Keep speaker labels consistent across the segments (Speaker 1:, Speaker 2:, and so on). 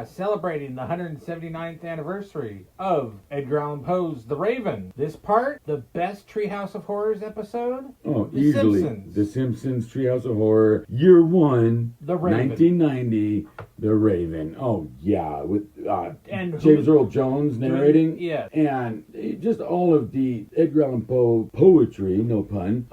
Speaker 1: celebrating the 179th anniversary of Edgar Allan Poe's The Raven. This part, the best Treehouse of Horrors episode?
Speaker 2: Oh,
Speaker 1: The
Speaker 2: easily.
Speaker 1: Simpsons.
Speaker 2: The Simpsons, Treehouse of Horror, Year 1,
Speaker 1: The Raven.
Speaker 2: 1990, The Raven. Oh, yeah, with
Speaker 1: And
Speaker 2: James Earl Jones narrating.
Speaker 1: Yeah.
Speaker 2: And just all of the Edgar Allan Poe poetry, no pun,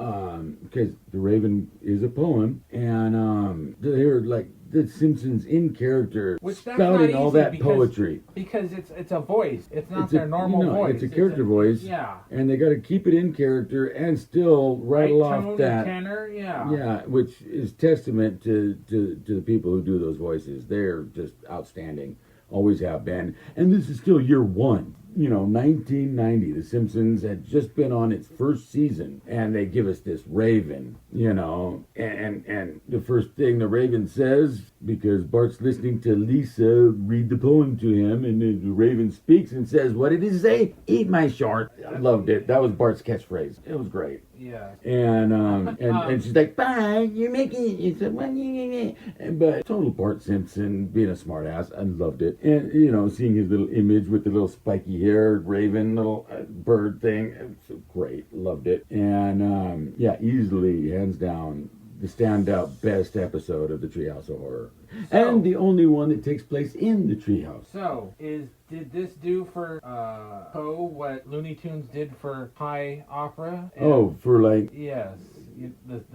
Speaker 2: because The Raven is a poem, and they're like the Simpsons in character,
Speaker 1: Which that's
Speaker 2: spouting
Speaker 1: not
Speaker 2: all
Speaker 1: easy
Speaker 2: that
Speaker 1: because-
Speaker 2: poetry.
Speaker 1: Because it's a voice. It's not
Speaker 2: It's
Speaker 1: their normal voice.
Speaker 2: It's a character voice.
Speaker 1: Yeah.
Speaker 2: And they got to keep it in character and still rattle
Speaker 1: Right
Speaker 2: off
Speaker 1: tone,
Speaker 2: that.
Speaker 1: tenor, yeah.
Speaker 2: Yeah, which is testament to the people who do those voices. They're just outstanding. Always have been. And this is still year 1. 1990. The Simpsons had just been on its first season, and they give us this Raven, and the first thing the Raven says, because Bart's listening to Lisa read the poem to him, and the Raven speaks and says, "What did it say? Eat my short." I loved it. That was Bart's catchphrase. It was great.
Speaker 1: Yeah.
Speaker 2: And she's like, "Bye, you're making it." It's but total Bart Simpson being a smartass. I loved it. And seeing his little image with the little spiky hair, raven, little bird thing, it's great. Loved it. And easily, hands down, the standout best episode of the Treehouse of Horror. And the only one that takes place in the treehouse.
Speaker 1: So, did this do for Poe what Looney Tunes did for High Opera?
Speaker 2: For like...
Speaker 1: Yes.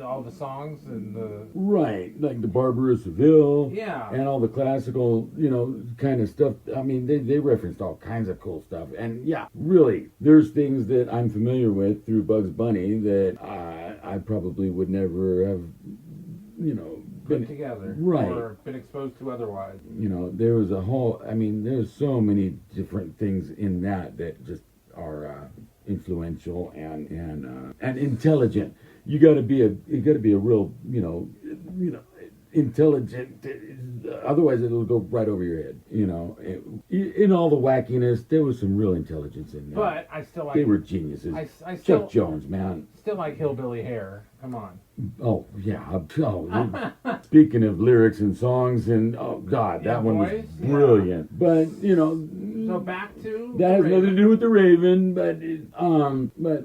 Speaker 1: All the songs and the...
Speaker 2: Right, like the Barber of Seville.
Speaker 1: Yeah.
Speaker 2: And all the classical, kind of stuff. I mean, they referenced all kinds of cool stuff. And yeah, really, there's things that I'm familiar with through Bugs Bunny that I probably would never have,
Speaker 1: put together.
Speaker 2: Right.
Speaker 1: Or been exposed to otherwise.
Speaker 2: There was there's so many different things in that just are influential and intelligent. You got to be a real, intelligent. Otherwise, it'll go right over your head. In all the wackiness, there was some real intelligence in there.
Speaker 1: But I still like.
Speaker 2: They were geniuses.
Speaker 1: I still,
Speaker 2: Chuck Jones, man.
Speaker 1: Still like Hillbilly Hair. Come on.
Speaker 2: Oh yeah. Speaking of lyrics and songs, and oh god, that one was brilliant. Yeah. But
Speaker 1: so back to
Speaker 2: that has nothing to do with the Raven, but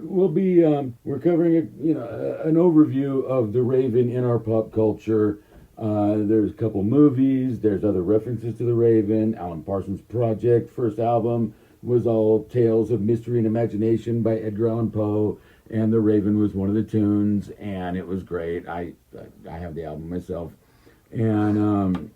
Speaker 2: we'll be we're covering an overview of the Raven in our pop culture. There's a couple movies. There's other references to the Raven. Alan Parsons Project first album was all tales of mystery and imagination by Edgar Allan Poe. And The Raven was one of the tunes, and it was great. I have the album myself, and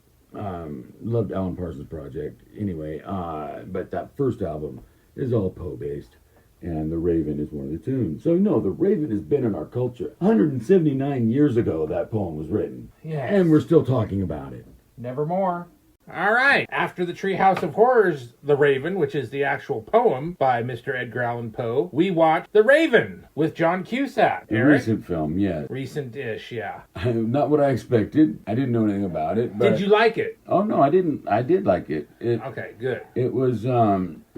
Speaker 2: loved Alan Parsons Project. Anyway, but that first album is all Poe-based, and The Raven is one of the tunes. So no, The Raven has been in our culture. 179 years ago, that poem was written.
Speaker 1: Yes.
Speaker 2: And we're still talking about it.
Speaker 1: Nevermore. All right. After the Treehouse of Horrors, The Raven, which is the actual poem by Mr. Edgar Allan Poe, we watched The Raven with John Cusack.
Speaker 2: A recent film, yes.
Speaker 1: Recent-ish, yeah.
Speaker 2: Not what I expected. I didn't know anything about it. But...
Speaker 1: Did you like it?
Speaker 2: Oh, no, I didn't. I did like it.
Speaker 1: Okay, good.
Speaker 2: It was...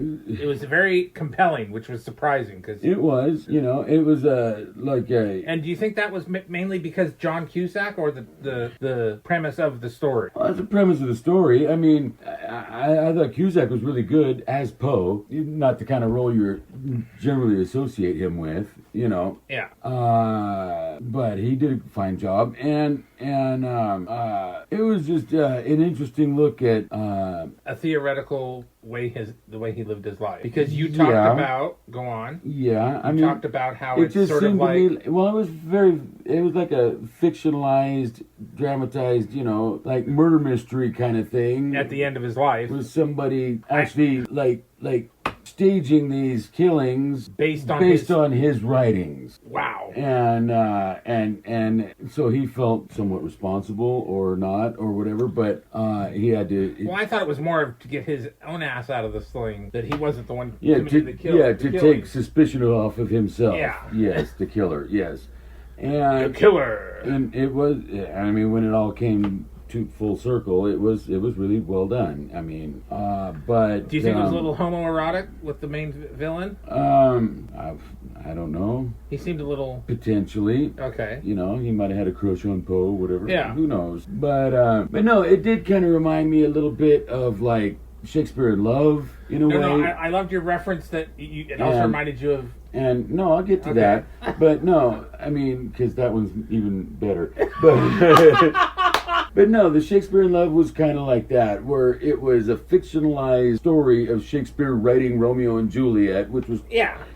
Speaker 1: It was very compelling, which was surprising. Cause
Speaker 2: it was, it was like a...
Speaker 1: And do you think that was mainly because John Cusack or the premise of the story?
Speaker 2: Well, that's the premise of the story. I mean, I thought Cusack was really good as Poe. Not the kind of role you generally associate him with,
Speaker 1: Yeah.
Speaker 2: But he did a fine job. And it was just an interesting look at...
Speaker 1: a theoretical the way he lived his life, because you talked about
Speaker 2: I mean,
Speaker 1: talked about how
Speaker 2: it
Speaker 1: it's
Speaker 2: just
Speaker 1: sort of
Speaker 2: seemed
Speaker 1: like
Speaker 2: to me, well, it was like a fictionalized, dramatized, like murder mystery kind of thing
Speaker 1: at the end of his life,
Speaker 2: with somebody actually like staging these killings based on his writings.
Speaker 1: Wow.
Speaker 2: And so he felt somewhat responsible, or not, or whatever, but he had to...
Speaker 1: Well, I thought it was more to get his own ass out of the sling, that he wasn't the one committing the kill.
Speaker 2: Yeah, to take suspicion off of himself.
Speaker 1: Yeah.
Speaker 2: Yes, the killer, yes. And
Speaker 1: the killer.
Speaker 2: And it was, I mean, when it all came to full circle, it was really well done. I mean, but
Speaker 1: Do you think it was a little homoerotic with the main villain?
Speaker 2: I don't know.
Speaker 1: He seemed a little
Speaker 2: potentially.
Speaker 1: Okay.
Speaker 2: You know, he might have had a crush on Poe, whatever.
Speaker 1: Yeah.
Speaker 2: Who knows? But no, it did kind of remind me a little bit of like Shakespeare in Love in a way.
Speaker 1: No, I loved your reference that it also reminded you of.
Speaker 2: And no, I'll get to that. But no, I mean, because that one's even better. But but no, the Shakespeare in Love was kind of like that, where it was a fictionalized story of Shakespeare writing Romeo and Juliet, which was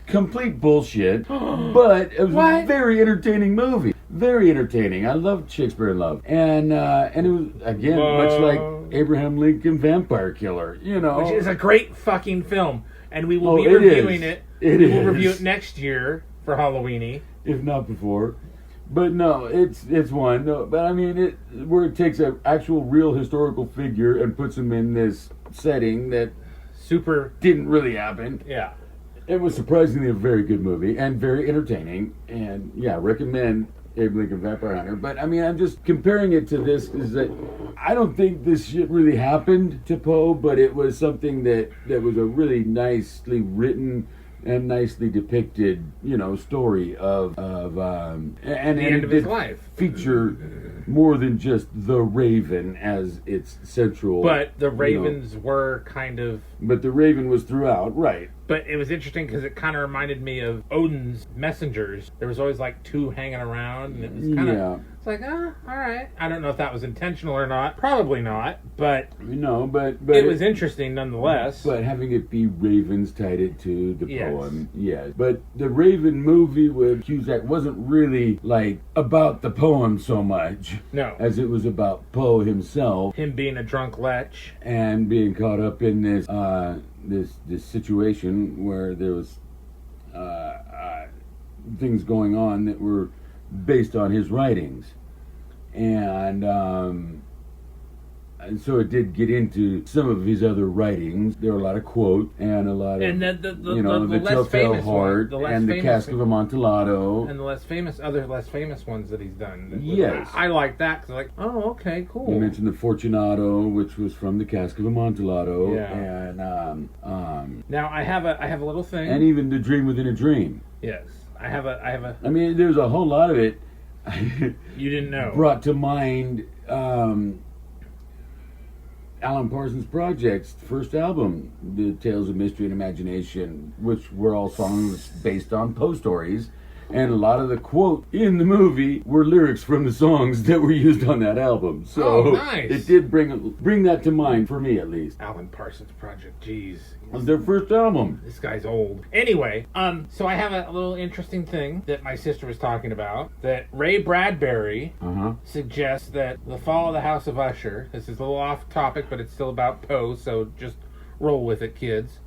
Speaker 2: complete bullshit. But it was a very entertaining movie. Very entertaining. I loved Shakespeare in Love, and it was again much like Abraham Lincoln Vampire Killer, you know,
Speaker 1: which is a great fucking film, and we will be reviewing it. We'll review it next year for Halloweeny,
Speaker 2: if not before. But no, it's one. No, but I mean, where it takes an actual real historical figure and puts him in this setting that didn't really happen.
Speaker 1: Yeah,
Speaker 2: it was surprisingly a very good movie and very entertaining. And yeah, recommend Abe Lincoln Vampire Hunter. But I mean, I'm just comparing it to this, is that I don't think this shit really happened to Poe, but it was something that was a really nicely written and nicely depicted, you know, story of and
Speaker 1: the end of his life.
Speaker 2: Feature more than just the Raven as its central.
Speaker 1: But the Ravens were kind of.
Speaker 2: But the Raven was throughout, right?
Speaker 1: But it was interesting because it kind of reminded me of Odin's messengers. There was always like two hanging around, and it was kind of. It's like, all right. I don't know if that was intentional or not. Probably not, but
Speaker 2: but
Speaker 1: it was interesting nonetheless.
Speaker 2: But having it be ravens tied it to the poem, yes. But the Raven movie with Cusack wasn't really like about the poem so much, as it was about Poe himself,
Speaker 1: him being a drunk lech
Speaker 2: and being caught up in this this situation where there was things going on that were based on his writings, and so it did get into some of his other writings. There were a lot of quotes and a lot of the Telltale Heart and the Cask of Amontillado
Speaker 1: and the less famous ones that he's done.
Speaker 2: Yes,
Speaker 1: I like that because like, oh, okay, cool.
Speaker 2: You mentioned the Fortunato, which was from the Cask of Amontillado, and
Speaker 1: now I have a little thing,
Speaker 2: and even The Dream Within a Dream.
Speaker 1: Yes. I have a.
Speaker 2: I mean, there's a whole lot of it.
Speaker 1: You didn't know.
Speaker 2: Brought to mind Alan Parsons Project's first album, The Tales of Mystery and Imagination, which were all songs based on Poe stories. And a lot of the quote in the movie were lyrics from the songs that were used on that album. So
Speaker 1: nice.
Speaker 2: It did bring that to mind, for me at least.
Speaker 1: Alan Parsons Project, jeez.
Speaker 2: It was their first album.
Speaker 1: This guy's old. Anyway, so I have a little interesting thing that my sister was talking about, that Ray Bradbury suggests that The Fall of the House of Usher, this is a little off topic, but it's still about Poe, so just roll with it, kids.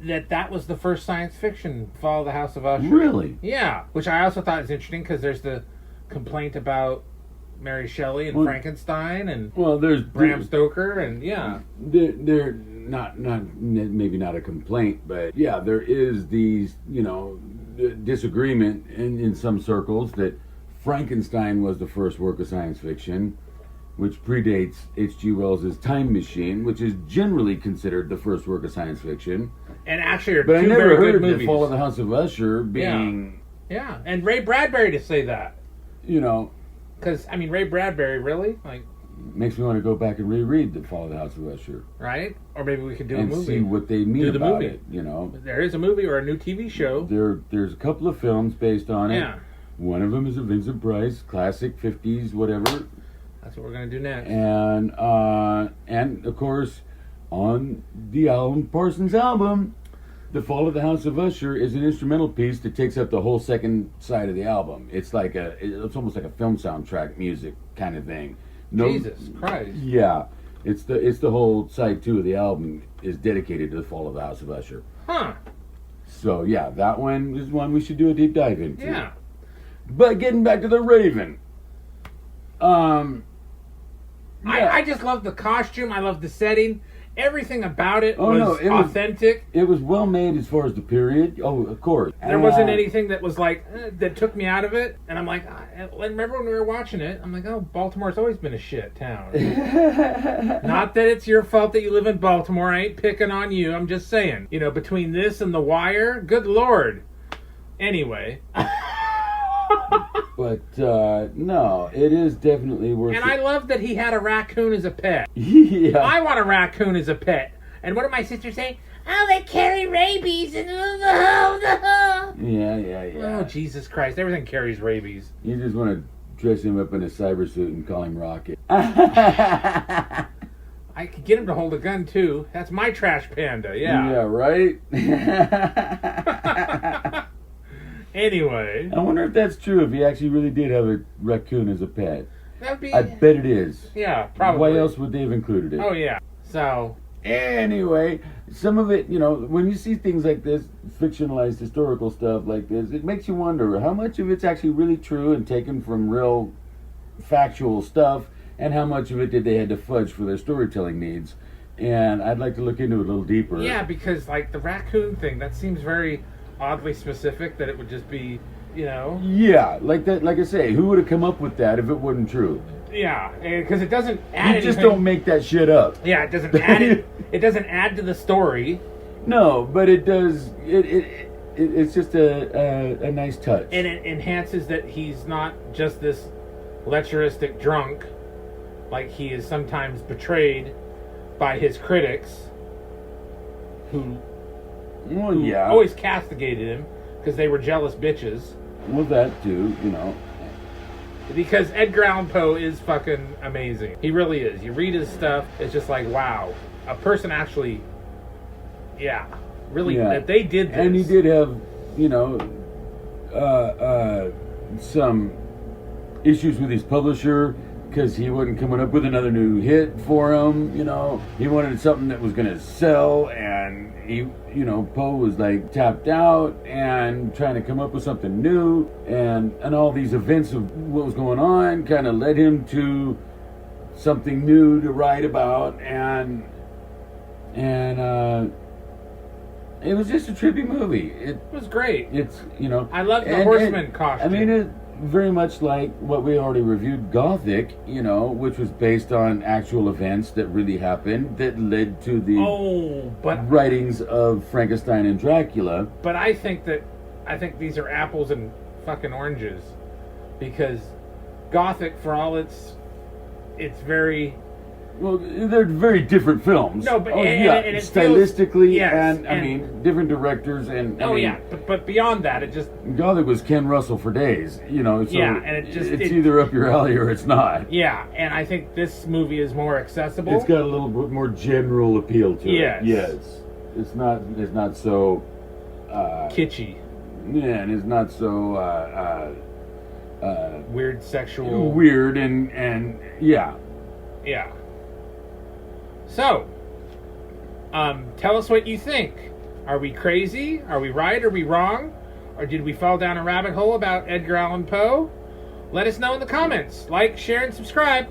Speaker 1: That was the first science fiction, Fall of the House of Usher.
Speaker 2: Really?
Speaker 1: Yeah, which I also thought was interesting because there's the complaint about Mary Shelley and Frankenstein and
Speaker 2: there's
Speaker 1: Bram Stoker and
Speaker 2: they're not maybe not a complaint, but there is these disagreement in some circles that Frankenstein was the first work of science fiction, which predates H.G. Wells' Time Machine, which is generally considered the first work of science fiction.
Speaker 1: And actually are
Speaker 2: but
Speaker 1: two
Speaker 2: I never
Speaker 1: very
Speaker 2: heard
Speaker 1: good movies.
Speaker 2: The Fall of the House of Usher being...
Speaker 1: Yeah, and Ray Bradbury to say that.
Speaker 2: Because,
Speaker 1: I mean, Ray Bradbury, really? Like,
Speaker 2: makes me want to go back and reread The Fall of the House of Usher.
Speaker 1: Right? Or maybe we could do a
Speaker 2: movie. And see what they mean about it,
Speaker 1: There is a movie or a new TV show.
Speaker 2: There's a couple of films based on it.
Speaker 1: Yeah.
Speaker 2: One of them is a Vincent Price, classic 50s, whatever.
Speaker 1: That's what we're going to do next.
Speaker 2: And of course, on the Alan Parsons album, The Fall of the House of Usher is an instrumental piece that takes up the whole second side of the album. It's like it's almost like a film soundtrack music kind of thing.
Speaker 1: Jesus Christ.
Speaker 2: Yeah. It's the whole side 2 of the album is dedicated to The Fall of the House of Usher.
Speaker 1: Huh.
Speaker 2: So yeah, that one is one we should do a deep dive into.
Speaker 1: Yeah.
Speaker 2: But getting back to the Raven.
Speaker 1: I just love the costume. I love the setting. everything about it
Speaker 2: Oh,
Speaker 1: was
Speaker 2: no, it was-
Speaker 1: authentic.
Speaker 2: It was well made as far as the period. Oh, of course.
Speaker 1: There wasn't anything that was like that took me out of it, and I'm like, remember when we were watching it? I'm like, oh, Baltimore's always been a shit town. Not that it's your fault that you live in Baltimore. I ain't picking on you. I'm just saying, between this and The Wire, good lord. Anyway.
Speaker 2: But no, it is definitely worth
Speaker 1: And
Speaker 2: it.
Speaker 1: I love that he had a raccoon as a pet.
Speaker 2: Yeah.
Speaker 1: I want a raccoon as a pet. And what did my sister say? Oh, they carry rabies. And
Speaker 2: Yeah.
Speaker 1: Oh, Jesus Christ. Everything carries rabies.
Speaker 2: You just want to dress him up in a cyber suit and call him Rocket.
Speaker 1: I could get him to hold a gun, too. That's my trash panda, yeah.
Speaker 2: Yeah, right?
Speaker 1: Anyway.
Speaker 2: I wonder if that's true, if he actually really did have a raccoon as a pet.
Speaker 1: That would be...
Speaker 2: I bet it is.
Speaker 1: Yeah, probably.
Speaker 2: Why else would they have included it?
Speaker 1: Oh, yeah. So...
Speaker 2: Anyway, some of it, when you see things like this, fictionalized historical stuff like this, it makes you wonder how much of it's actually really true and taken from real factual stuff, and how much of it did they had to fudge for their storytelling needs. And I'd like to look into it a little deeper.
Speaker 1: Yeah, because, the raccoon thing, that seems very oddly specific, that it would just be,
Speaker 2: Yeah, like that. Like I say, who would have come up with that if it wasn't true?
Speaker 1: Yeah, because it doesn't add
Speaker 2: You just
Speaker 1: anything.
Speaker 2: don't make that shit up.
Speaker 1: Yeah, it doesn't add it. It doesn't add to the story.
Speaker 2: No, but it does. It's just a nice touch.
Speaker 1: And it enhances that he's not just this lecheristic drunk, like he is sometimes betrayed by his critics, who
Speaker 2: Well, yeah.
Speaker 1: always castigated him because they were jealous bitches.
Speaker 2: Well, that too.
Speaker 1: Because Edgar Allan Poe is fucking amazing. He really is. You read his stuff, it's just like, wow. A person actually, really, that they did this.
Speaker 2: And he did have, some issues with his publisher because he wasn't coming up with another new hit for him. He wanted something that was going to sell, and he, Poe was like tapped out and trying to come up with something new, and all these events of what was going on kind of led him to something new to write about, and it was just a trippy movie. It
Speaker 1: was great.
Speaker 2: It's
Speaker 1: I love the horseman costume.
Speaker 2: I mean, it very much like what we already reviewed, Gothic, which was based on actual events that really happened that led to the writings of Frankenstein and Dracula.
Speaker 1: But I think these are apples and fucking oranges, because Gothic, for all it's very...
Speaker 2: Well, they're very different films.
Speaker 1: No, but
Speaker 2: and
Speaker 1: it
Speaker 2: stylistically,
Speaker 1: feels, yes,
Speaker 2: and I mean, different directors, and
Speaker 1: but beyond that, it just...
Speaker 2: Gothic was Ken Russell for days, So
Speaker 1: and
Speaker 2: it's either up your alley or it's not.
Speaker 1: Yeah, and I think this movie is more accessible.
Speaker 2: It's got a little bit more general appeal to
Speaker 1: it.
Speaker 2: Yes, it's not so
Speaker 1: kitschy.
Speaker 2: Yeah, and it's not so
Speaker 1: weird sexual.
Speaker 2: Weird and yeah.
Speaker 1: Yeah. So, tell us what you think. Are we crazy? Are we right? Are we wrong? Or did we fall down a rabbit hole about Edgar Allan Poe? Let us know in the comments. Like, share, and subscribe.